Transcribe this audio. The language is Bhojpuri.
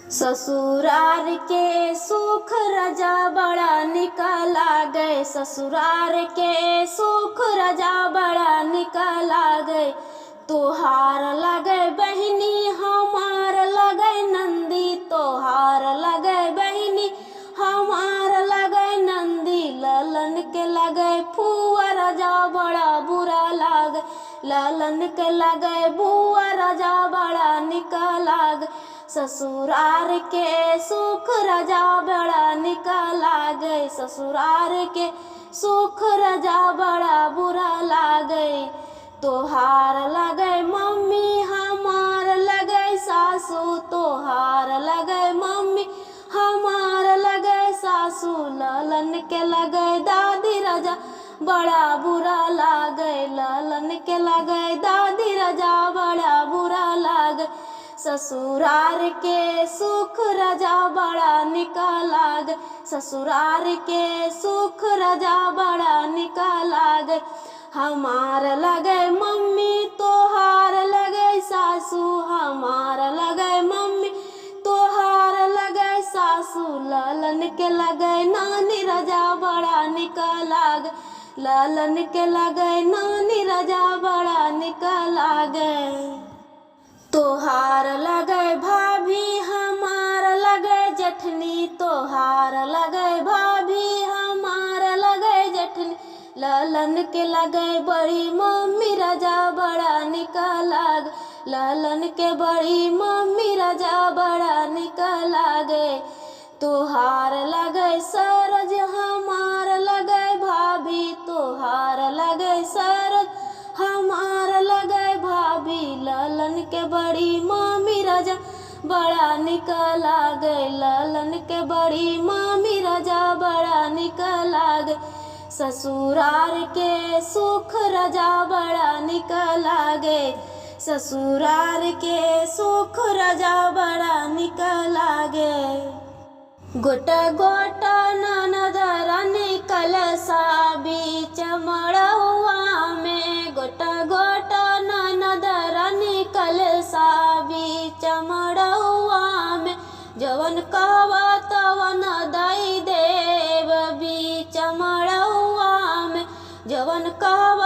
ससुरार के सुख रजा बड़ा निकला गए, ससुरार के सुख रजा बड़ा निकला गए। तोहार लगे बहिनी हमार लगे नंदी, तोहार लगे बहिनी हमार लगे नंदी। ललन के लगे फुआ रजा बड़ा बुरा लागे, ललन के लगे बुआ रजा बड़ा निकला गए। ससुरार के सुख रजा बड़ा निकला गए, ससुरार के सुख रजा बड़ा बुरा लागे। तोहार लगे मम्मी हमार लगे सासू, तोहार लगे मम्मी हमार लगे सासू। ललन के लगे दादी रजा बड़ा बुरा लागे, ललन के लगे दादी रजा बड़ा बुरा लागे। ससुरार के सुख रजा बड़ा निकला गए, ससुरार के सुख रजा बड़ा निकला गए। हमार लगे मम्मी तोहार लगे सासू, हमार लगे मम्मी तोहार लगे सासू। ललन के लगे नानी रजा बड़ा निकला गए, ललन के लगे नानी रजा बड़ा निकला गए। तोहार लगे भाभी हमार लगे जेठनी, तोहार लगे भाभी हमार लगे जेठनी। ललन के लगे बड़ी मम्मी रजा बड़ा निकला गए, ललन के बड़ी मम्मी रजा बड़ा निकला गए। तोहार लगे सरज हमार लगे भाभी, तोहार लगे सरज हमार लगे भाभी। ललन के बड़ी मम्मी रजा बड़ा निकला गए, ललन के बड़ी मम्मी रजा बड़ा निकला गए। ससुरार के सुख रजा बड़ा निकला गए, ससुरार के सुख रजा बड़ा निकला गए। गोटा गोटा ननद रानी कलसा बीच मड़ुआ में, गोटा गोटा ननद रानी कलसा बीच मड़ुआ में। जवन कहवा तवन दई देव बीच मड़ुआ में, जवन कहवा